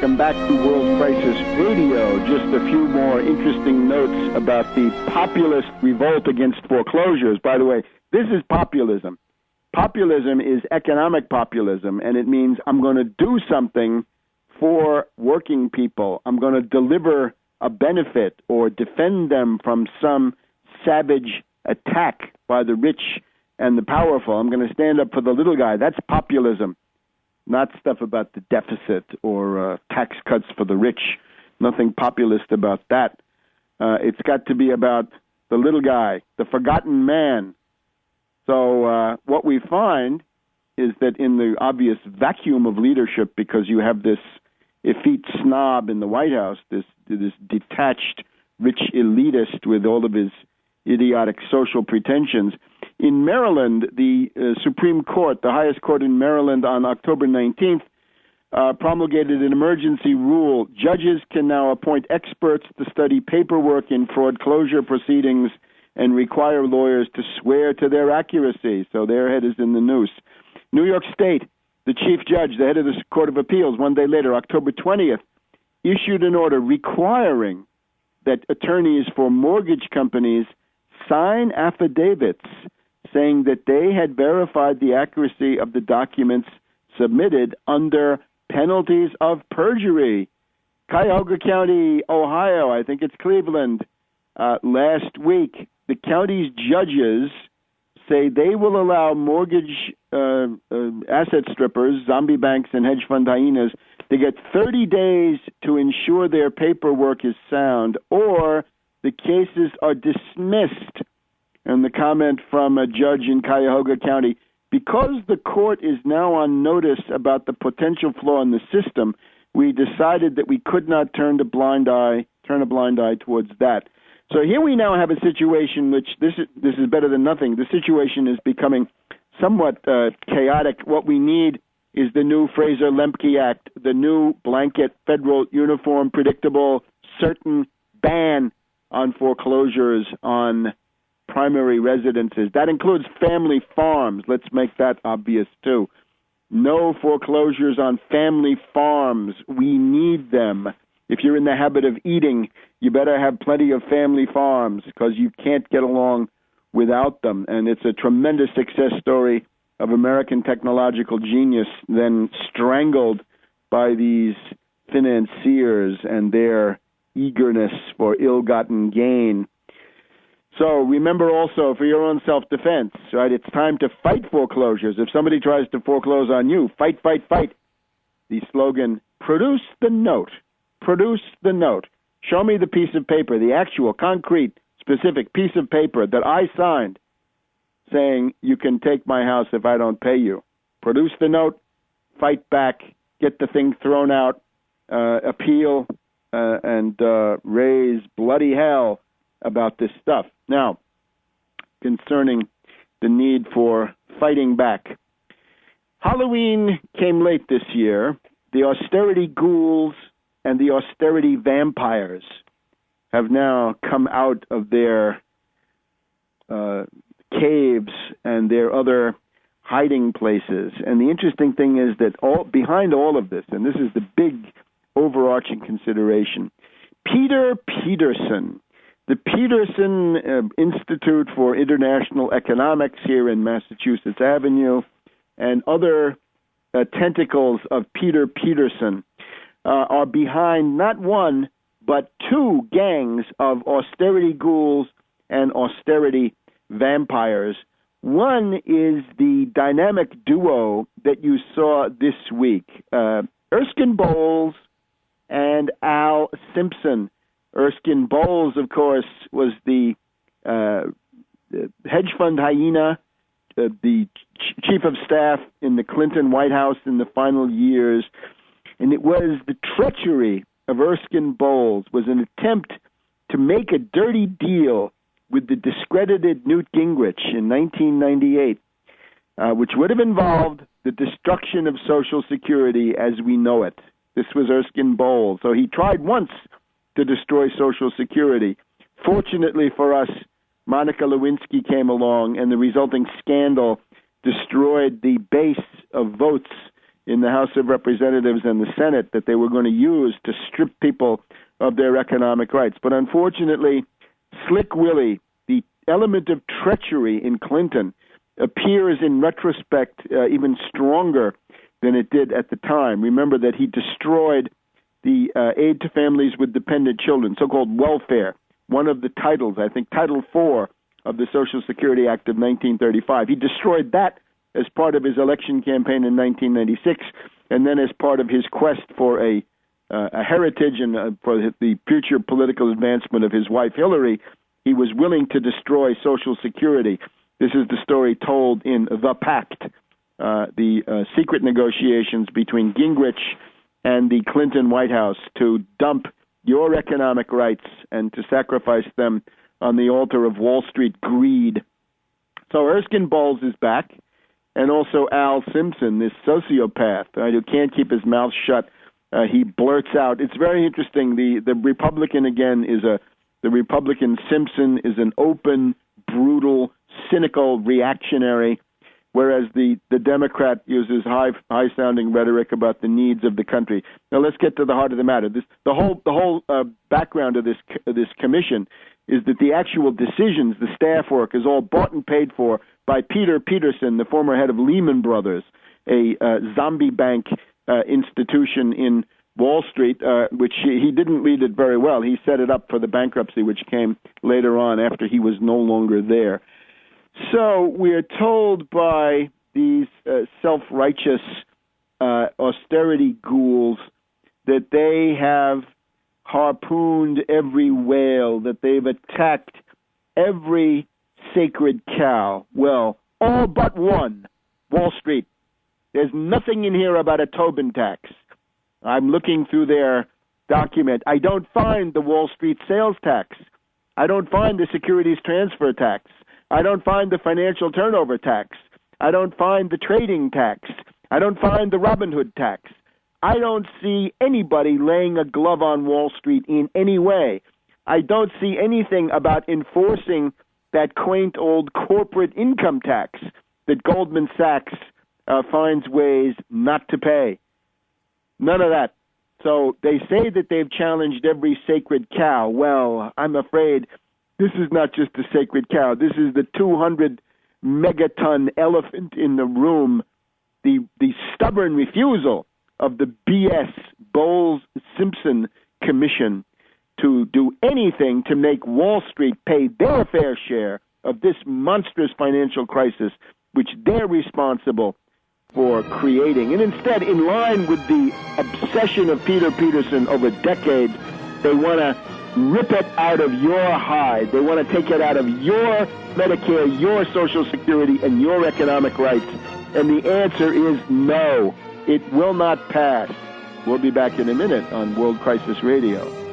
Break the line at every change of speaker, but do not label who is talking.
Welcome back to World Crisis Radio. Just a few more interesting notes about the populist revolt against foreclosures. By the way, this is populism. Populism is economic populism, and it means I'm going to do something for working people. I'm going to deliver a benefit or defend them from some savage attack by the rich and the powerful. I'm going to stand up for the little guy. That's populism. Not stuff about the deficit or tax cuts for the rich. Nothing populist about that. It's got to be about the little guy, the forgotten man. So what we find is that in the obvious vacuum of leadership, because you have this effete snob in the White House, this detached, rich elitist with all of his idiotic social pretensions. In Maryland, the Supreme Court, the highest court in Maryland, on October 19th, promulgated an emergency rule. Judges can now appoint experts to study paperwork in fraud closure proceedings and require lawyers to swear to their accuracy. So their head is in the noose. New York State, the chief judge, the head of the Court of Appeals, one day later, October 20th, issued an order requiring that attorneys for mortgage companies sign affidavits saying that they had verified the accuracy of the documents submitted under penalties of perjury. Cuyahoga County, Ohio, I think it's Cleveland, last week, the county's judges say they will allow mortgage asset strippers, zombie banks, and hedge fund hyenas to get 30 days to ensure their paperwork is sound, or the cases are dismissed. And the comment from a judge in Cuyahoga County, because the court is now on notice about the potential flaw in the system, we decided that we could not turn a blind eye towards that. So here we now have a situation which this is better than nothing. The situation is becoming somewhat chaotic. What we need is the new Fraser-Lemke Act, the new blanket federal uniform, predictable, certain ban on foreclosures on primary residences. That includes family farms. Let's make that obvious, too. No foreclosures on family farms. We need them. If you're in the habit of eating, you better have plenty of family farms because you can't get along without them. And it's a tremendous success story of American technological genius then strangled by these financiers and their eagerness for ill-gotten gain. So remember also, for your own self-defense, right, it's time to fight foreclosures. If somebody tries to foreclose on you, fight, fight, fight. The slogan, produce the note. Produce the note. Show me the piece of paper, the actual, concrete, specific piece of paper that I signed saying you can take my house if I don't pay you. Produce the note, fight back, get the thing thrown out, appeal, and raise bloody hell about this stuff. Now, concerning the need for fighting back. Halloween came late this year. The austerity ghouls and the austerity vampires have now come out of their caves and their other hiding places. And the interesting thing is that behind all of this, and this is the big overarching consideration, Peter Peterson, the Peterson Institute for International Economics here in Massachusetts Avenue, and other tentacles of Peter Peterson are behind not one, but two gangs of austerity ghouls and austerity vampires. One is the dynamic duo that you saw this week, Erskine Bowles and Al Simpson. Erskine Bowles, of course, was the hedge fund hyena, the chief of staff in the Clinton White House in the final years. And it was the treachery of Erskine Bowles, was an attempt to make a dirty deal with the discredited Newt Gingrich in 1998, which would have involved the destruction of Social Security as we know it. This was Erskine Bowles. So he tried once to destroy Social Security. Fortunately for us, Monica Lewinsky came along, and the resulting scandal destroyed the base of votes in the House of Representatives and the Senate that they were going to use to strip people of their economic rights. But unfortunately, Slick Willie, the element of treachery in Clinton, appears in retrospect even stronger than it did at the time. Remember that he destroyed the aid to families with dependent children, so-called welfare, one of the titles, I think Title IV of the Social Security Act of 1935. He destroyed that as part of his election campaign in 1996, and then as part of his quest for a heritage and for the future political advancement of his wife Hillary, he was willing to destroy Social Security. This is the story told in The Pact, the secret negotiations between Gingrich and the Clinton White House to dump your economic rights and to sacrifice them on the altar of Wall Street greed. So Erskine Bowles is back, and also Al Simpson, this sociopath who can't keep his mouth shut. He blurts out. It's very interesting. The Republican, again, the Republican Simpson is an open, brutal, cynical reactionary, whereas the Democrat uses high-sounding rhetoric about the needs of the country. Now let's get to the heart of the matter. The whole background of this commission is that the actual decisions, the staff work, is all bought and paid for by Peter Peterson, the former head of Lehman Brothers, a zombie bank institution in Wall Street, which he didn't lead it very well. He set it up for the bankruptcy, which came later on after he was no longer there. So we're told by these self-righteous austerity ghouls that they have harpooned every whale, that they've attacked every sacred cow. Well, all but one, Wall Street. There's nothing in here about a Tobin tax. I'm looking through their document. I don't find the Wall Street sales tax. I don't find the securities transfer tax. I don't find the financial turnover tax. I don't find the trading tax. I don't find the Robin Hood tax. I don't see anybody laying a glove on Wall Street in any way. I don't see anything about enforcing that quaint old corporate income tax that Goldman Sachs finds ways not to pay. None of that. So they say that they've challenged every sacred cow. Well, I'm afraid this is not just a sacred cow. This is the 200 megaton elephant in the room, the stubborn refusal of the BS Bowles-Simpson Commission to do anything to make Wall Street pay their fair share of this monstrous financial crisis, which they're responsible for creating. And instead, in line with the obsession of Peter Peterson over decades, they want to rip it out of your hide. They want to take it out of your Medicare, your Social Security, and your economic rights. And the answer is no. It will not pass. We'll be back in a minute on World Crisis Radio.